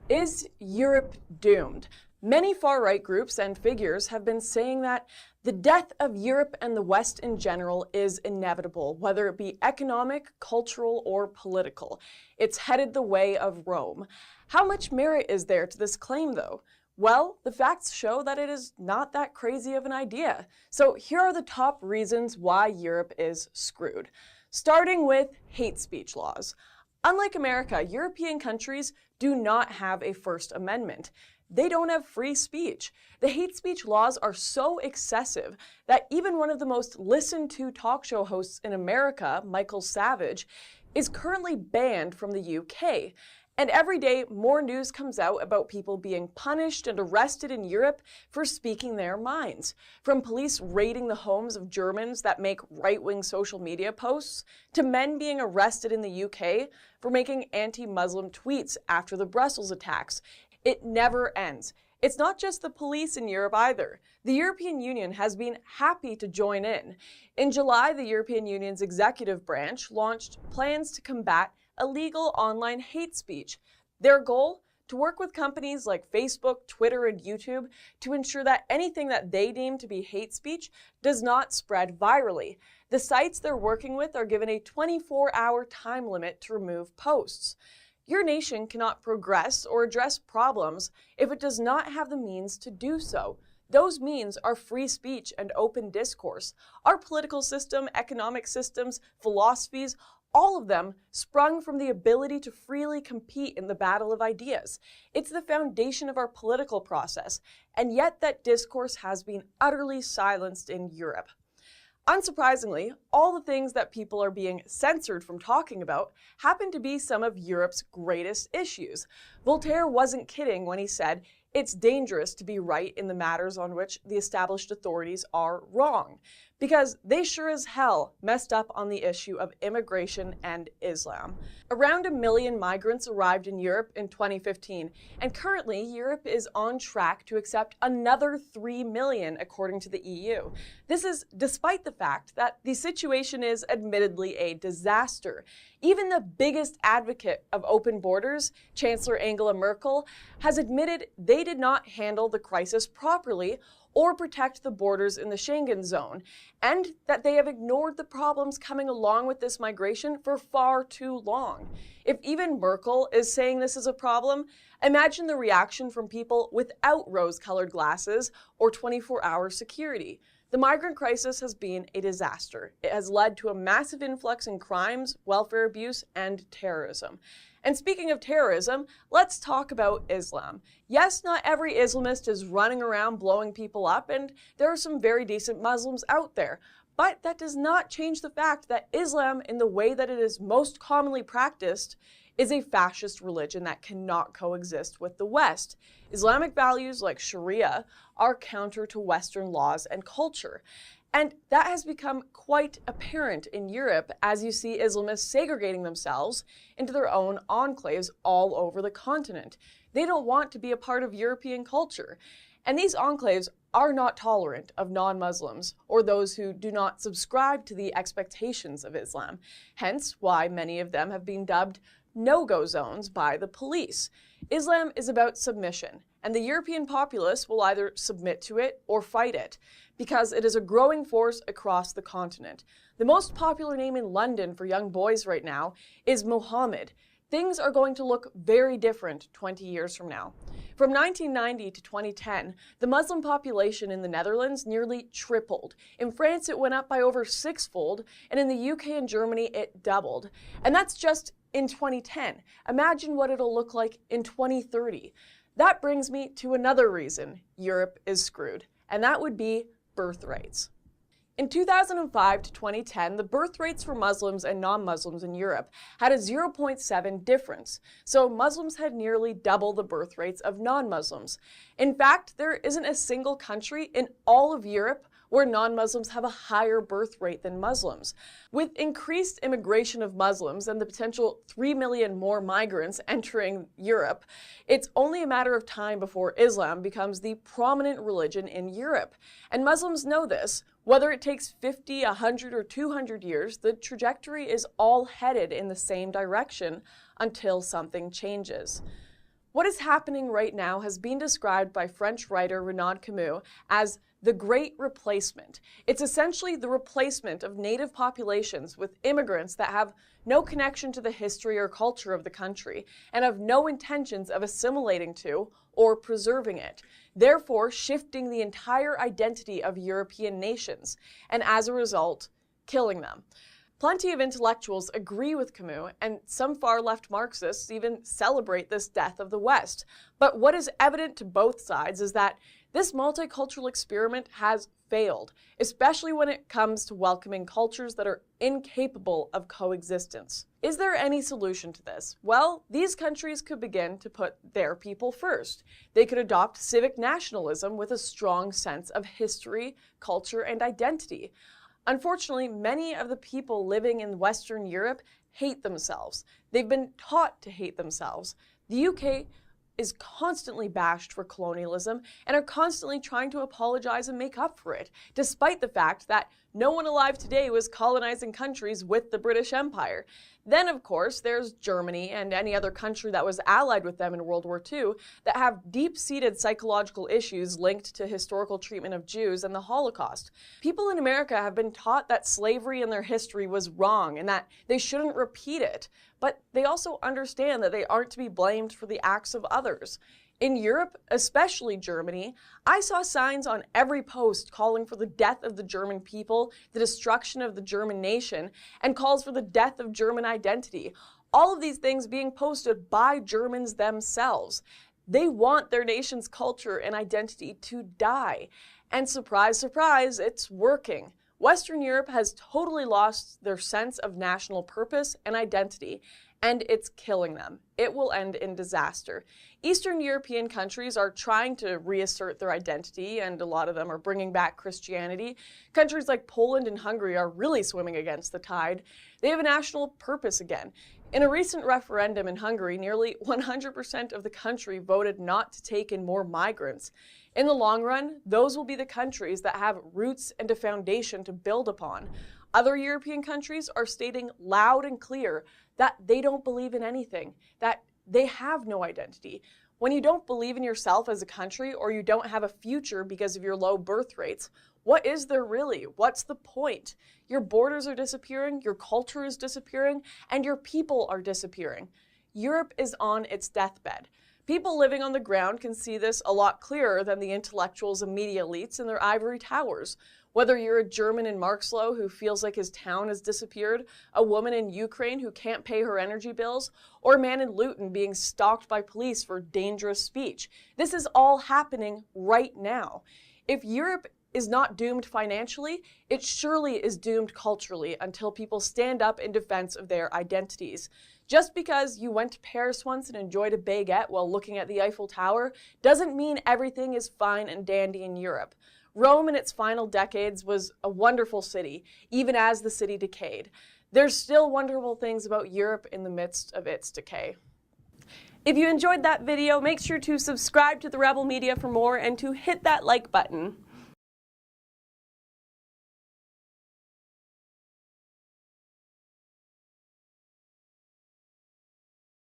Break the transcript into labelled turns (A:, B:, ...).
A: Is Europe doomed? Many far-right groups and figures have been saying that the death of Europe and the West in general is inevitable, whether it be economic, cultural, or political. It's headed the way of Rome. How much merit is there to this claim, though? Well, the facts show that it is not that crazy of an idea. So here are the top reasons why Europe is screwed. Starting with hate speech laws. Unlike America, European countries do not have a First Amendment. They don't have free speech. The hate speech laws are so excessive that even one of the most listened to talk show hosts in America, Michael Savage, is currently banned from the UK. And every day, more news comes out about people being punished and arrested in Europe for speaking their minds. From police raiding the homes of Germans that make right-wing social media posts, to men being arrested in the UK for making anti-Muslim tweets after the Brussels attacks. It never ends. It's not just the police in Europe either. The European Union has been happy to join in. In July, the European Union's executive branch launched plans to combat illegal online hate speech. Their goal? To work with companies like Facebook, Twitter, and YouTube to ensure that anything that they deem to be hate speech does not spread virally. The sites they're working with are given a 24-hour time limit to remove posts. Your nation cannot progress or address problems if it does not have the means to do so. Those means are free speech and open discourse. Our political system, economic systems, philosophies, all of them sprung from the ability to freely compete in the battle of ideas. It's the foundation of our political process, and yet that discourse has been utterly silenced in Europe. Unsurprisingly, all the things that people are being censored from talking about happen to be some of Europe's greatest issues. Voltaire wasn't kidding when he said, "It's dangerous to be right in the matters on which the established authorities are wrong," because they sure as hell messed up on the issue of immigration and Islam. Around 1 million migrants arrived in Europe in 2015, and currently Europe is on track to accept another 3 million according to the EU. This is despite the fact that the situation is admittedly a disaster. Even the biggest advocate of open borders, Chancellor Angela Merkel, has admitted they did not handle the crisis properly or protect the borders in the Schengen zone, and that they have ignored the problems coming along with this migration for far too long. If even Merkel is saying this is a problem, imagine the reaction from people without rose-colored glasses or 24-hour security. The migrant crisis has been a disaster. It has led to a massive influx in crimes, welfare abuse, and terrorism. And speaking of terrorism, let's talk about Islam. Yes, not every Islamist is running around blowing people up, and there are some very decent Muslims out there. But that does not change the fact that Islam, in the way that it is most commonly practiced, is a fascist religion that cannot coexist with the West. Islamic values like Sharia are counter to Western laws and culture. And that has become quite apparent in Europe as you see Islamists segregating themselves into their own enclaves all over the continent. They don't want to be a part of European culture. And these enclaves are not tolerant of non-Muslims or those who do not subscribe to the expectations of Islam. Hence why many of them have been dubbed no-go zones by the police. Islam is about submission, and the European populace will either submit to it or fight it, because it is a growing force across the continent. The most popular name in London for young boys right now is Mohammed. Things are going to look very different 20 years from now. From 1990 to 2010, the Muslim population in the Netherlands nearly tripled. In France, it went up by over 6-fold, and in the UK and Germany, it doubled. And that's just in 2010. Imagine what it'll look like in 2030. That brings me to another reason Europe is screwed, and that would be birth rates. In 2005 to 2010, the birth rates for Muslims and non-Muslims in Europe had a 0.7 difference. So Muslims had nearly double the birth rates of non-Muslims. In fact, there isn't a single country in all of Europe where non-Muslims have a higher birth rate than Muslims. With increased immigration of Muslims and the potential 3 million more migrants entering Europe, it's only a matter of time before Islam becomes the prominent religion in Europe. And Muslims know this. Whether it takes 50, 100, or 200 years, the trajectory is all headed in the same direction until something changes. What is happening right now has been described by French writer Renaud Camus as the Great Replacement. It's essentially the replacement of native populations with immigrants that have no connection to the history or culture of the country and have no intentions of assimilating to or preserving it, therefore shifting the entire identity of European nations, and as a result, killing them. Plenty of intellectuals agree with Camus, and some far-left Marxists even celebrate this death of the West. But what is evident to both sides is that this multicultural experiment has failed, especially when it comes to welcoming cultures that are incapable of coexistence. Is there any solution to this? Well, these countries could begin to put their people first. They could adopt civic nationalism with a strong sense of history, culture, and identity. Unfortunately, many of the people living in Western Europe hate themselves. They've been taught to hate themselves. The UK is constantly bashed for colonialism and are constantly trying to apologize and make up for it, despite the fact that no one alive today was colonizing countries with the British Empire. Then, of course, there's Germany and any other country that was allied with them in World War II that have deep-seated psychological issues linked to historical treatment of Jews and the Holocaust. People in America have been taught that slavery in their history was wrong and that they shouldn't repeat it, but they also understand that they aren't to be blamed for the acts of others. In Europe, especially Germany, I saw signs on every post calling for the death of the German people, the destruction of the German nation, and calls for the death of German identity. All of these things being posted by Germans themselves. They want their nation's culture and identity to die. And surprise, surprise, it's working. Western Europe has totally lost their sense of national purpose and identity, and it's killing them. It will end in disaster. Eastern European countries are trying to reassert their identity, and a lot of them are bringing back Christianity. Countries like Poland and Hungary are really swimming against the tide. They have a national purpose again. In a recent referendum in Hungary, nearly 100% of the country voted not to take in more migrants. In the long run, those will be the countries that have roots and a foundation to build upon. Other European countries are stating loud and clear that they don't believe in anything, that they have no identity. When you don't believe in yourself as a country or you don't have a future because of your low birth rates, what is there really? What's the point? Your borders are disappearing, your culture is disappearing, and your people are disappearing. Europe is on its deathbed. People living on the ground can see this a lot clearer than the intellectuals and media elites in their ivory towers. Whether you're a German in Marxloh who feels like his town has disappeared, a woman in Ukraine who can't pay her energy bills, or a man in Luton being stalked by police for dangerous speech. This is all happening right now. If Europe is not doomed financially, it surely is doomed culturally until people stand up in defense of their identities. Just because you went to Paris once and enjoyed a baguette while looking at the Eiffel Tower doesn't mean everything is fine and dandy in Europe. Rome in its final decades was a wonderful city, even as the city decayed. There's still wonderful things about Europe in the midst of its decay. If you enjoyed that video, make sure to subscribe to the Rebel Media for more and to hit that like button.